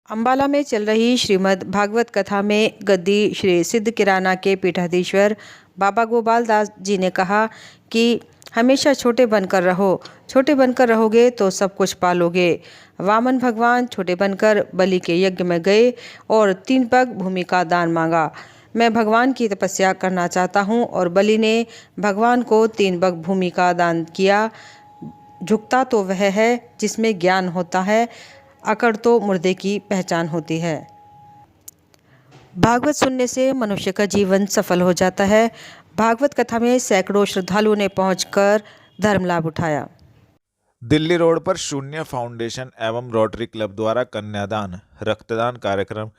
अम्बाला में चल रही श्रीमद् भागवत कथा में गद्दी श्री सिद्ध किराना के पीठाधीश्वर बाबा गोपाल दास जी ने कहा कि हमेशा छोटे बनकर रहो, छोटे बनकर रहोगे तो सब कुछ पालोगे। वामन भगवान छोटे बनकर बलि के यज्ञ में गए और 3 पग भूमि का दान मांगा। मैं भगवान की तपस्या करना चाहता हूँ और बलि ने भगवान को 3 पग भूमि का दान किया। झुकता तो वह है जिसमें ज्ञान होता है, अकड़ तो मुर्दे की पहचान होती है। भागवत सुनने से मनुष्य का जीवन सफल हो जाता है। भागवत कथा में सैकड़ों श्रद्धालुओं ने पहुंचकर धर्म लाभ उठाया। दिल्ली रोड पर शून्य फाउंडेशन एवं रोटरी क्लब द्वारा कन्यादान रक्तदान कार्यक्रम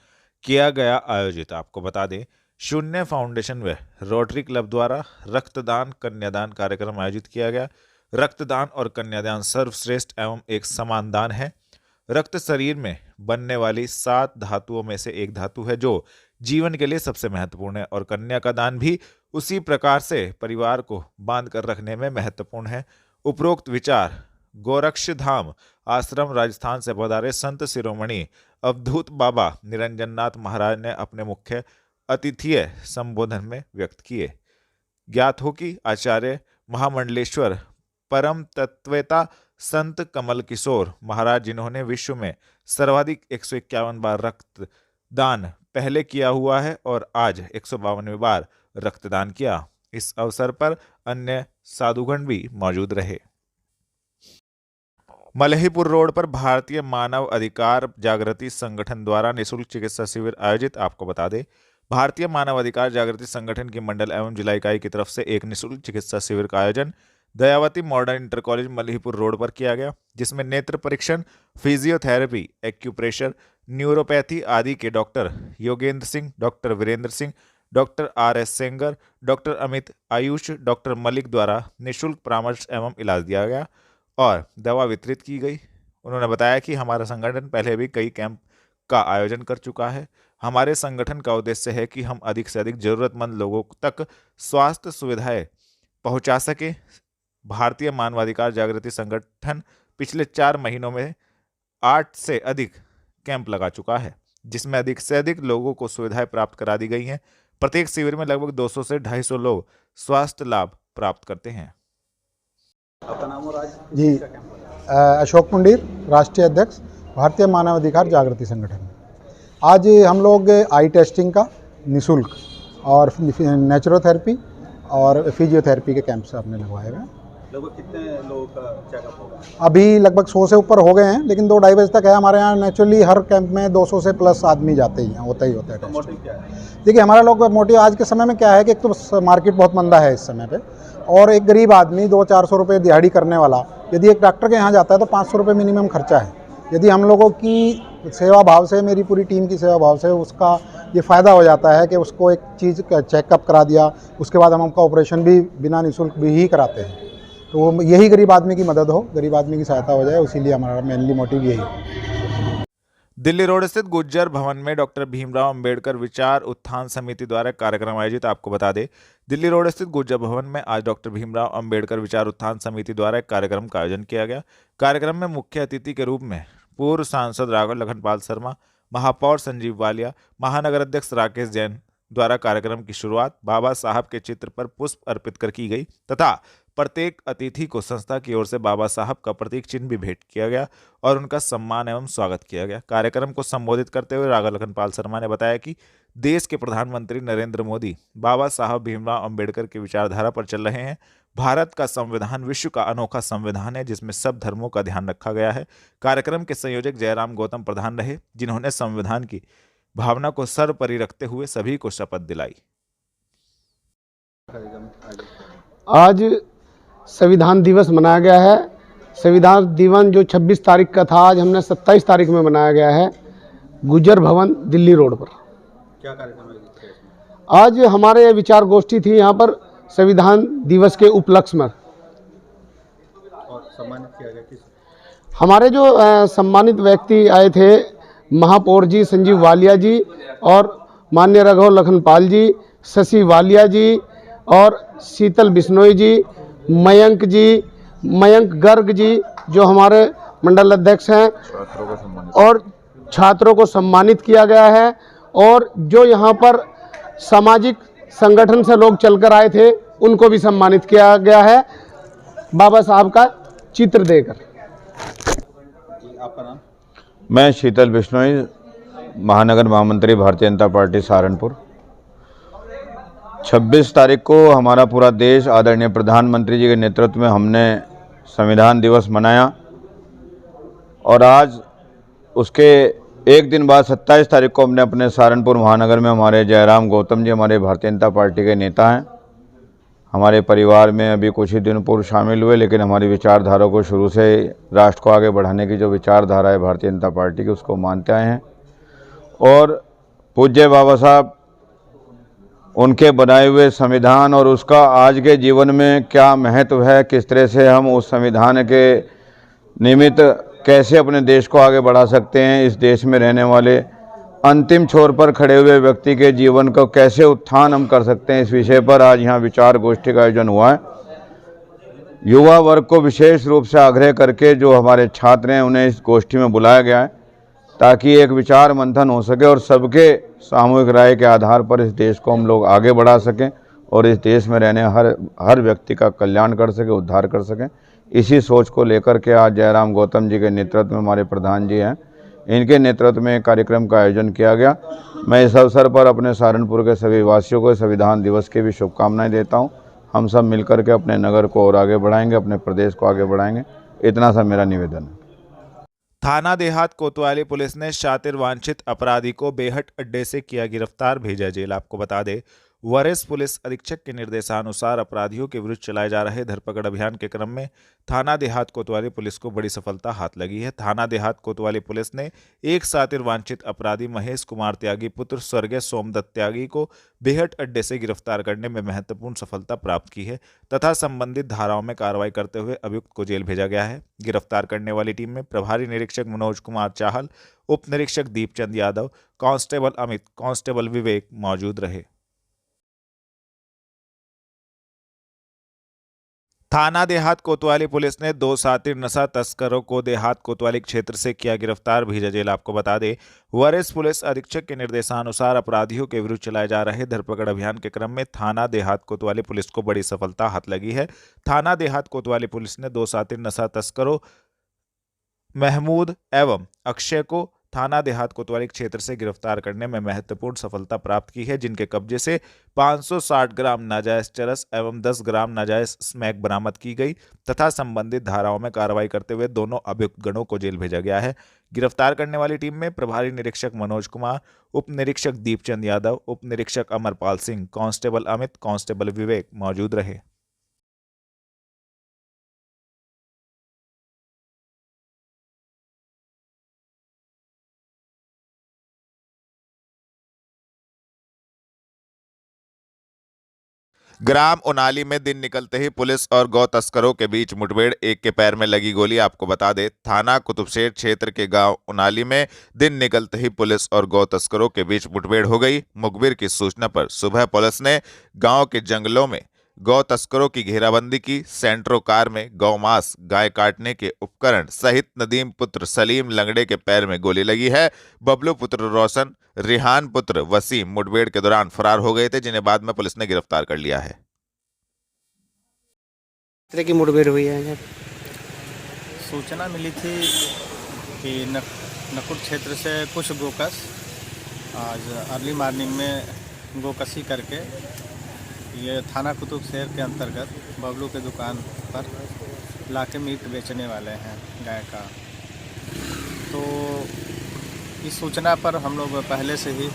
किया गया आयोजित। आपको बता दें, शून्य फाउंडेशन व रोटरी क्लब द्वारा रक्तदान कन्यादान कार्यक्रम आयोजित किया गया। रक्तदान और कन्यादान सर्वश्रेष्ठ एवं एक समान दान है। रक्त शरीर में बनने वाली 7 धातुओं में से एक धातु है जो जीवन के लिए सबसे महत्वपूर्ण है और कन्या का दान भी उसी प्रकार से परिवार को बांध कर रखने में महत्वपूर्ण है। उपरोक्त विचार गोरक्षधाम आश्रम राजस्थान से पधारे संत शिरोमणि अवधूत बाबा निरंजन नाथ महाराज ने अपने मुख्य अतिथीय संबोधन में व्यक्त किए। ज्ञात हो कि आचार्य महामंडलेश्वर परम तत्वेता संत कमल किशोर महाराज, जिन्होंने विश्व में सर्वाधिक 151 बार रक्तदान पहले किया हुआ है और आज 152वें बार रक्तदान किया। इस अवसर पर अन्य साधुगण भी मौजूद रहे। मलहीपुर रोड पर भारतीय मानव अधिकार जागृति संगठन द्वारा निःशुल्क चिकित्सा शिविर आयोजित। आपको बता दें, भारतीय मानव अधिकार जागृति संगठन की मंडल एवं जिला इकाई की तरफ से एक निःशुल्क चिकित्सा शिविर का आयोजन Dayawati modern inter college Malhipur road पर किया गया, जिसमें नेत्र परीक्षण, फिजियोथेरेपी, एक्यूप्रेशर, न्यूरोपैथी आदि के doctor Yogendra Singh, doctor Virendra Singh, doctor RS Sengar, doctor Amit Ayush, doctor Malik द्वारा निःशुल्क परामर्श एवं इलाज दिया गया और दवा वितरित की गई। उन्होंने बताया कि हमारा संगठन पहले भी कई कैंप का आयोजन कर चुका है। हमारे संगठन का उद्देश्य है कि हम अधिक से अधिक जरूरतमंद लोगों तक स्वास्थ्य सुविधाएं पहुंचा सकें। भारतीय मानवाधिकार जागृति संगठन पिछले 4 महीनों में 8 से अधिक कैंप लगा चुका है, जिसमें अधिक से अधिक लोगों को सुविधाएं प्राप्त करा दी गई हैं। प्रत्येक शिविर में लगभग 200 से 250 लोग स्वास्थ्य लाभ प्राप्त करते हैं। आपका नाम और आज जी, अशोक पुंडीर, राष्ट्रीय अध्यक्ष, भारतीय मानवाधिकार जागृति संगठन। आज हम लोग आई टेस्टिंग का निःशुल्क और नेचुरोथेरेपी और फिजियोथेरेपी के कैंप्स आपने लगवाए हुए हैं। लगभग कितने लोगों का चेकअप होगा? अभी लगभग 100 से ऊपर हो गए हैं, लेकिन 2-2:30 बजे तक है। हमारे यहाँ नेचुरली हर कैंप में 200 से प्लस आदमी जाते ही हैं, होता ही होता है। तो मोटिव क्या है? देखिए, हमारा लोग मोटिव आज के समय में क्या है कि एक तो मार्केट बहुत मंदा है इस समय पे, और एक गरीब आदमी 200-400 रुपये दिहाड़ी करने वाला यदि एक डॉक्टर के यहाँ जाता है तो 500 रुपये मिनिमम खर्चा है। यदि हम लोगों की सेवा भाव से, मेरी पूरी टीम की सेवा भाव से उसका ये फ़ायदा हो जाता है कि उसको एक चीज़ का चेकअप करा दिया, उसके बाद हम उनका ऑपरेशन भी बिना निःशुल्क भी ही कराते हैं। तो यही गरीब आदमी की मदद हो, गरीब आदमी की सहायता हो जाए, इसीलिए हमारा मेनली मोटिव यही है। दिल्ली रोड स्थित गुज्जर भवन में डॉक्टर भीमराव अंबेडकर विचार उत्थान समिति द्वारा कार्यक्रम आयोजित। आपको बता दें, दिल्ली रोड स्थित गुज्जर भवन में आज डॉक्टर भीमराव अंबेडकर विचार उत्थान समिति द्वारा एक कार्यक्रम का आयोजन किया गया। कार्यक्रम में मुख्य अतिथि के रूप में पूर्व सांसद राघव लखनपाल शर्मा, महापौर संजीव वालिया, महानगर अध्यक्ष राकेश जैन द्वारा कार्यक्रम की शुरुआत बाबा साहब के चित्र पर पुष्प अर्पित कर की गई तथा प्रत्येक अतिथि को संस्था की ओर से बाबा साहब का प्रतीक चिन्ह भी भेंट किया गया और उनका सम्मान एवं स्वागत किया गया। कार्यक्रम को संबोधित करते हुए राघव लखनपाल शर्मा ने बताया कि देश के प्रधानमंत्री नरेंद्र मोदी बाबा साहब भीमराव अंबेडकर की विचारधारा पर चल रहे हैं। भारत का संविधान विश्व का अनोखा संविधान है जिसमें सब धर्मों का ध्यान रखा गया है। कार्यक्रम के संयोजक जयराम गौतम प्रधान रहे, जिन्होंने संविधान की भावना को सर्वोपरि रखते हुए सभी को शपथ दिलाई। आज संविधान दिवस मनाया गया है। संविधान दिवस जो 26 तारीख का था, आज हमने 27 तारीख में मनाया गया है गुज्जर भवन दिल्ली रोड पर। क्या कार्यक्रम है? आज हमारे विचार गोष्ठी थी यहाँ पर संविधान दिवस के उपलक्ष्य में। और सम्मानित किया गया किस? हमारे जो सम्मानित व्यक्ति आए थे, महापौर जी संजीव वालिया जी और माननीय राघव लखनपाल जी, शशि वालिया जी और शीतल बिश्नोई जी, मयंक गर्ग जी जो हमारे मंडल अध्यक्ष हैं, और छात्रों को सम्मानित किया गया है और जो यहाँ पर सामाजिक संगठन से लोग चलकर आए थे उनको भी सम्मानित किया गया है बाबा साहब का चित्र देकर। जी, आपका नाम? मैं शीतल बिश्नोई, महानगर महामंत्री भारतीय जनता पार्टी सहारनपुर। 26 तारीख को हमारा पूरा देश आदरणीय प्रधानमंत्री जी के नेतृत्व में हमने संविधान दिवस मनाया और आज उसके एक दिन बाद 27 तारीख को हमने अपने सहारनपुर महानगर में हमारे जयराम गौतम जी हमारे भारतीय जनता पार्टी के नेता हैं, हमारे परिवार में अभी कुछ ही दिन पूर्व शामिल हुए, लेकिन हमारी विचारधारा को शुरू से राष्ट्र को आगे बढ़ाने की जो विचारधारा है भारतीय जनता पार्टी की उसको मानते आए हैं और पूज्य बाबा साहब उनके बनाए हुए संविधान और उसका आज के जीवन में क्या महत्व है, किस तरह से हम उस संविधान के निमित्त कैसे अपने देश को आगे बढ़ा सकते हैं, इस देश में रहने वाले अंतिम छोर पर खड़े हुए व्यक्ति के जीवन को कैसे उत्थान हम कर सकते हैं, इस विषय पर आज यहाँ विचार गोष्ठी का आयोजन हुआ है। युवा वर्ग को विशेष रूप से आग्रह करके जो हमारे छात्र हैं उन्हें इस गोष्ठी में बुलाया गया है ताकि एक विचार मंथन हो सके और सबके सामूहिक राय के आधार पर इस देश को हम लोग आगे बढ़ा सकें और इस देश में रहने हर व्यक्ति का कल्याण कर सकें, उद्धार कर सकें। इसी सोच को लेकर के आज जयराम गौतम जी के नेतृत्व में हमारे प्रधान जी हैं, इनके नेतृत्व में कार्यक्रम का आयोजन किया गया। मैं इस अवसर पर अपने सहारनपुर के सभी वासियों को संविधान दिवस की भी शुभकामनाएं देता हूं। हम सब मिलकर के अपने नगर को और आगे बढ़ाएंगे, अपने प्रदेश को आगे बढ़ाएंगे, इतना सा मेरा निवेदन है। थाना देहात कोतवाली पुलिस ने शातिर वांछित अपराधी को बेहट अड्डे से किया गिरफ्तार, भेजा जेल। आपको बता दें, वरिष्ठ पुलिस अधीक्षक के निर्देशानुसार अपराधियों के विरुद्ध चलाए जा रहे धरपकड़ अभियान के क्रम में थाना देहात कोतवाली पुलिस को बड़ी सफलता हाथ लगी है। थाना देहात कोतवाली पुलिस ने एक शातिर वांछित अपराधी महेश कुमार त्यागी पुत्र स्वर्गीय सोमदत्त त्यागी को बेहट अड्डे से गिरफ्तार करने में महत्वपूर्ण सफलता प्राप्त की है तथा संबंधित धाराओं में कार्रवाई करते हुए अभियुक्त को जेल भेजा गया है। गिरफ्तार करने वाली टीम में प्रभारी निरीक्षक मनोज कुमार चाहल, उप निरीक्षक दीपचंद यादव, कांस्टेबल अमित, कांस्टेबल विवेक मौजूद रहे। थाना देहात कोतवाली पुलिस ने 2 शातिर नशा तस्करों को देहात कोतवाली क्षेत्र से किया गिरफ्तार, भेजा जेल। आपको बता दें, वरिष्ठ पुलिस अधीक्षक के निर्देशानुसार अपराधियों के विरुद्ध चलाए जा रहे धरपकड़ अभियान के क्रम में थाना देहात कोतवाली पुलिस को बड़ी सफलता हाथ लगी है। थाना देहात कोतवाली पुलिस ने 2 शातिर नशा तस्करों महमूद एवं अक्षय को थाना देहात कोतवाली क्षेत्र से गिरफ्तार करने में महत्वपूर्ण सफलता प्राप्त की है, जिनके कब्जे से 560 ग्राम नाजायज चरस एवं 10 ग्राम नाजायज स्मैक बरामद की गई तथा संबंधित धाराओं में कार्रवाई करते हुए दोनों अभियुक्त गणों को जेल भेजा गया है। गिरफ्तार करने वाली टीम में प्रभारी निरीक्षक मनोज कुमार, उप निरीक्षक दीपचंद यादव, उप निरीक्षक अमरपाल सिंह, कांस्टेबल अमित, कांस्टेबल विवेक मौजूद रहे। ग्राम उनाली में दिन निकलते ही पुलिस और गौ तस्करों के बीच मुठभेड़, एक के पैर में लगी गोली। आपको बता दें, थाना कुतुबशेर क्षेत्र के गांव उनाली में दिन निकलते ही पुलिस और गौ तस्करों के बीच मुठभेड़ हो गई। मुखबिर की सूचना पर सुबह पुलिस ने गांव के जंगलों में गौ तस्करों की घेराबंदी की। सेंट्रो कार में गौ मांस, गाय काटने के उपकरण सहित नदीम पुत्र सलीम लंगड़े के पैर में गोली लगी है। बबलू पुत्र रोशन, रिहान पुत्र वसीम मुठभेड़ के दौरान फरार हो गए थे, जिन्हें बाद में पुलिस ने गिरफ्तार कर लिया है। तरह की मुठभेड़ हुई है? सूचना मिली थी कि नकुट क्षेत्र से कुछ गोकस आज अर्ली मॉर्निंग में गोकसी करके ये थाना कुतुबशेर के अंतर्गत बबलू के दुकान पर लाके मीट बेचने वाले हैं गाय का। तो इस सूचना पर हम लोग पहले से ही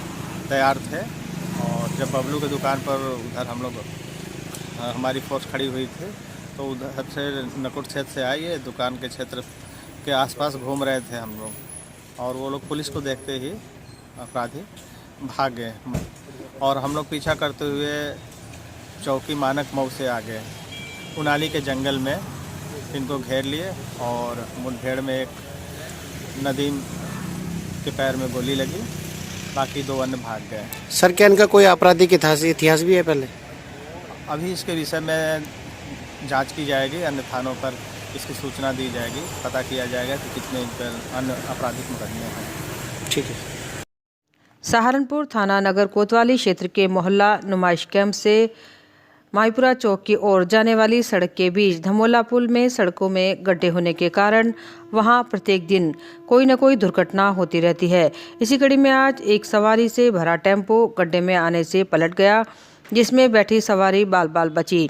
तैयार थे और जब बबलू के दुकान पर उधर हम लोग हमारी फोर्स खड़ी हुई थी तो उधर से नकुट क्षेत्र से आए, दुकान के क्षेत्र के आसपास घूम रहे थे हम लोग और वो लोग पुलिस को देखते ही अपराधी भाग गए और हम लोग पीछा करते हुए चौकी मानक मऊ से आ गए। उनाली के जंगल में इनको घेर लिए और मुठभेड़ में एक नदीम के पैर में गोली लगी, बाकी 2 अन्य भाग गए। सर, क्या इनका कोई आपराधिक इतिहास भी है पहले? अभी इसके विषय में जांच की जाएगी, अन्य थानों पर इसकी सूचना दी जाएगी, पता किया जाएगा कि कितने इन पर अन्य आपराधिक मुकदमे हैं। ठीक है। सहारनपुर थाना नगर कोतवाली क्षेत्र के मोहल्ला नुमाइश कैंप से माईपुरा चौक की ओर जाने वाली सड़क के बीच धमोला पुल में सड़कों में गड्ढे होने के कारण वहां प्रत्येक दिन कोई न कोई दुर्घटना होती रहती है। इसी कड़ी में आज एक सवारी से भरा टेम्पो गड्ढे में आने से पलट गया, जिसमें बैठी सवारी बाल बाल बची।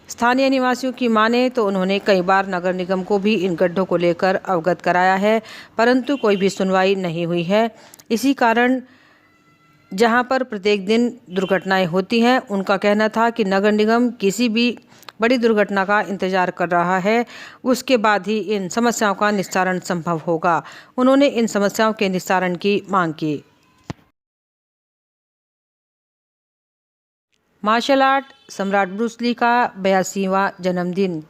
स्थानीय निवासियों की माने तो उन्होंने कई बार नगर निगम को भी इन गड्ढों को लेकर अवगत कराया है, परंतु कोई भी सुनवाई नहीं हुई है। इसी कारण जहां पर प्रत्येक दिन दुर्घटनाएं होती हैं, उनका कहना था कि नगर निगम किसी भी बड़ी दुर्घटना का इंतजार कर रहा है, उसके बाद ही इन समस्याओं का निस्तारण संभव होगा। उन्होंने इन समस्याओं के निस्तारण की मांग की। मार्शल आर्ट सम्राट ब्रूस ली का 82वां जन्मदिन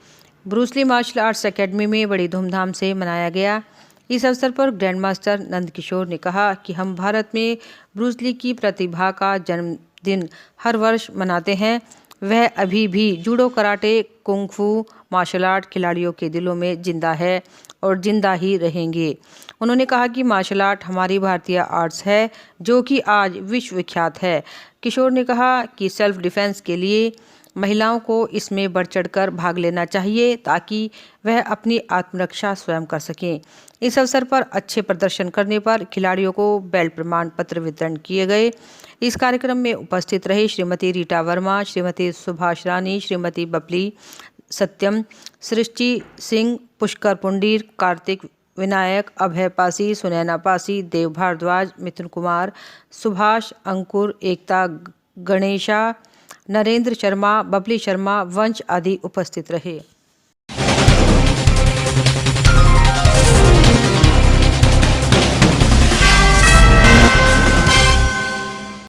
Bruce Lee martial arts academy में बड़ी धूमधाम से मनाया गया। इस अवसर पर ग्रैंड मास्टर नंद किशोर ने कहा कि हम भारत में ब्रूस ली की प्रतिभा का जन्मदिन हर वर्ष मनाते हैं। वह अभी भी जूडो, कराटे, कुंग फू मार्शल आर्ट खिलाड़ियों के दिलों में जिंदा है और जिंदा ही रहेंगे। उन्होंने कहा कि मार्शल आर्ट हमारी भारतीय आर्ट्स है, जो कि आज विश्व विख्यात है। किशोर ने कहा कि सेल्फ डिफेंस के लिए महिलाओं को इसमें बढ़ चढ़कर भाग लेना चाहिए, ताकि वह अपनी आत्मरक्षा स्वयं कर सकें। इस अवसर पर अच्छे प्रदर्शन करने पर खिलाड़ियों को बेल्ट प्रमाण पत्र वितरण किए गए। इस कार्यक्रम में उपस्थित रहे श्रीमती रीटा वर्मा, श्रीमती सुभाष रानी, श्रीमती बबली सत्यम, सृष्टि सिंह, पुष्कर पुंडीर, कार्तिक विनायक, अभय पासी, सुनैना पासी, देव भारद्वाज, मिथुन कुमार, सुभाष, अंकुर, एकता गणेशा, नरेंद्र शर्मा, बबली शर्मा, वंश आदि उपस्थित रहे।